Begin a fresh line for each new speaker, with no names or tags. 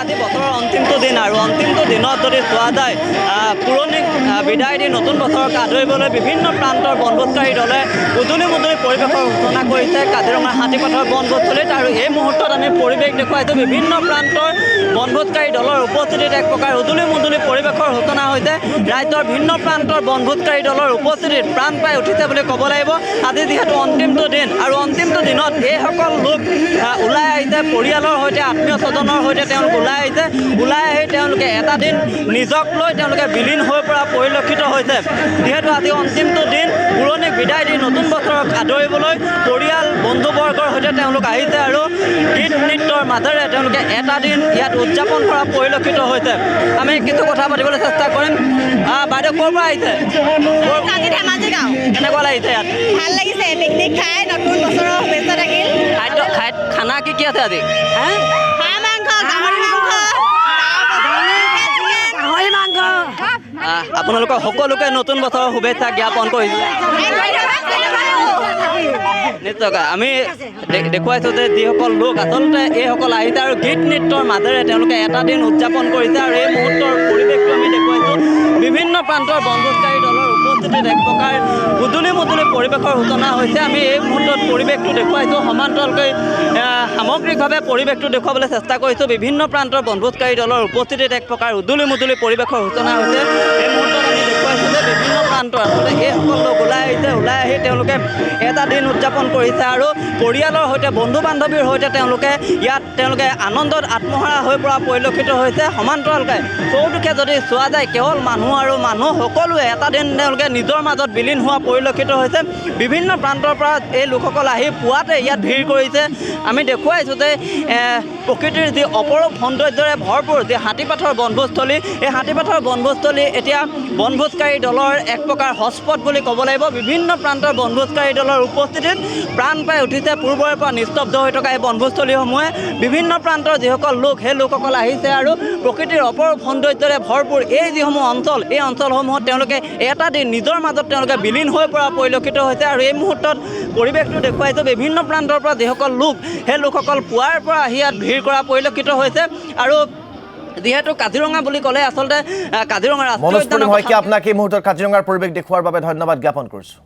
আজি বছৰৰ অন্তিমটো দিন আৰু অন্তিমটো দিনত যদি চোৱা যায় পুৰণি বিদায় দি নতুন বছৰক আদৰিবলৈ বিভিন্ন প্ৰান্তৰ বনভোজকাৰী দলে উজলি মুজলি পৰিৱেশৰ সূচনা কৰিছে কাজিৰঙাৰ হাতীপথৰ বনভোজস্থলীত। আৰু এই মুহূৰ্তত আমি পৰিৱেশ দেখুৱাইছোঁ বিভিন্ন প্ৰান্তৰ বনভোজকাৰী দলৰ উপস্থিতিত এক প্ৰকাৰ উজলি মুজলি পৰিৱেশৰ সূচনা হৈছে। ৰাজ্যৰ ভিন্ন প্ৰান্তৰ বনভোজকাৰী দলৰ উপস্থিতিত প্ৰাণ পাই উঠিছে বুলি ক'ব লাগিব। আজি যিহেতু অন্তিমটো দিন আৰু অন্তিমটো দিনত এইসকল লোক ওলাই আহিছে পৰিয়ালৰ সৈতে আত্মীয় স্বজনৰ সৈতে তেওঁলোক ওলাই আহিছে। ওলাই আহি তেওঁলোকে এটা দিন নিজক লৈ তেওঁলোকে বিলীন হৈ পৰা পৰিলক্ষিত হৈছে। যিহেতু আজি অন্তিমটো দিন পুৰণিক বিদায় দি নতুন বছৰক আদৰিবলৈ পৰিয়াল বন্ধুবৰ্গৰ সৈতে তেওঁলোক আহিছে আৰু গীত নৃত্যৰ মাজেৰে তেওঁলোকে এটা দিন ইয়াত উদযাপন কৰা পৰিলক্ষিত হৈছে। আমি কিছু কথা পাতিবলৈ চেষ্টা কৰিম। বাইদেউ ক'ৰ পৰা আহিছে?
ধেমাজি গাঁও।
কেনেকুৱা লাগিছে ইয়াত?
ভাল লাগিছে, পিকনিক খাই নতুন বছৰৰ শুভেচ্ছা থাকিল।
খানা কি আছে আজি?
হাঁহ মাংস, গাহৰি মাংস, গাহৰি মাংস।
আপোনালোকৰ সকলোকে নতুন বছৰৰ শুভেচ্ছা জ্ঞাপন কৰিছে। নিশ্চয়কৈ আমি দেখুৱাইছোঁ যে যিসকল লোক আচলতে এইসকল আহিছে আৰু গীত নৃত্যৰ মাজেৰে তেওঁলোকে এটা দিন উদযাপন কৰিছে। আৰু এই মুহূৰ্তৰ পৰিৱেশটো আমি দেখুৱাইছোঁ বিভিন্ন প্ৰান্তৰ বনভোজকাৰী দলৰ উপস্থিতিত এক প্ৰকাৰ উজলি মুজলি পৰিৱেশৰ সূচনা হৈছে। আমি এই মুহূৰ্তত পৰিৱেশটো দেখুৱাইছোঁ সমান্তৰালকৈ সামগ্ৰিকভাৱে পৰিৱেশটো দেখুৱাবলৈ চেষ্টা কৰিছোঁ। বিভিন্ন প্ৰান্তৰ বনভোজকাৰী দলৰ উপস্থিতিত এক প্ৰকাৰ উজলি মুজলি পৰিৱেশৰ সূচনা হৈছে। এই মুহূৰ্তত আমি দেখুৱাইছোঁ যে বিভিন্ন প্ৰান্তৰ আচলতে এইসকল লোক ওলাই আহিছে। ওলাই আহি তেওঁলোকে এটা দিন উদযাপন কৰিছে আৰু পৰিয়ালৰ সৈতে বন্ধু বান্ধৱীৰ সৈতে তেওঁলোকে আনন্দত আত্মহাৰা হৈ পৰা পৰিলক্ষিত হৈছে। সমান্তৰালকৈ চৌদিশে যদি চোৱা যায় কেৱল মানুহ আৰু মানুহ সকলোৱে এটা দিন তেওঁলোকে নিজৰ মাজত বিলীন হোৱা পৰিলক্ষিত হৈছে। বিভিন্ন প্ৰান্তৰ পৰা এই লোকসকল আহি পুৱাতে ইয়াত ভিৰ কৰিছে। আমি দেখুৱাইছোঁ যে প্ৰকৃতিৰ যি অপৰূপ সৌন্দৰ্যৰে ভৰপূৰ যি হাতীপথৰ বনভোজস্থলী, এই হাতীপথৰ বনভোজস্থলী এতিয়া বনভোজকাৰী দলৰ এক প্ৰকাৰ হস্পট বুলি ক'ব লাগিব। বিভিন্ন প্ৰান্তৰ বনভোজকাৰী দলৰ উপস্থিতিত প্ৰাণ পাই উঠিছে পূৰ্বৰে পৰা নিস্তব্ধ হৈ থকা এই বনভোজস্থলীসমূহে। বিভিন্ন প্ৰান্তৰ যিসকল লোক সেই লোকসকল আহিছে আৰু প্ৰকৃতিৰ অপৰূপ সৌন্দৰ্যৰে ভৰপূৰ এই যিসমূহ অঞ্চল এই অঞ্চলসমূহত তেওঁলোকে এটা দিন নিজৰ মাজত তেওঁলোকে বিলীন হৈ পৰা পৰিলক্ষিত হৈছে। আৰু এই মুহূৰ্তত পৰিৱেশটো দেখুৱাইছোঁ বিভিন্ন প্ৰান্তৰ পৰা যিসকল লোক সেই লোকসকল পুৱাৰ পৰা আহি ইয়াত ভিৰ কৰা পৰিলক্ষিত হৈছে। আৰু যিহেতু কাজিৰঙা বুলি ক'লে আচলতে কাজিৰঙা ৰাষ্ট্ৰীয় উদ্যানৰ
আপোনাক এই মুহূৰ্তত কাজিৰঙাৰ পৰিৱেশ দেখুওৱাৰ বাবে ধন্যবাদ জ্ঞাপন কৰিছোঁ।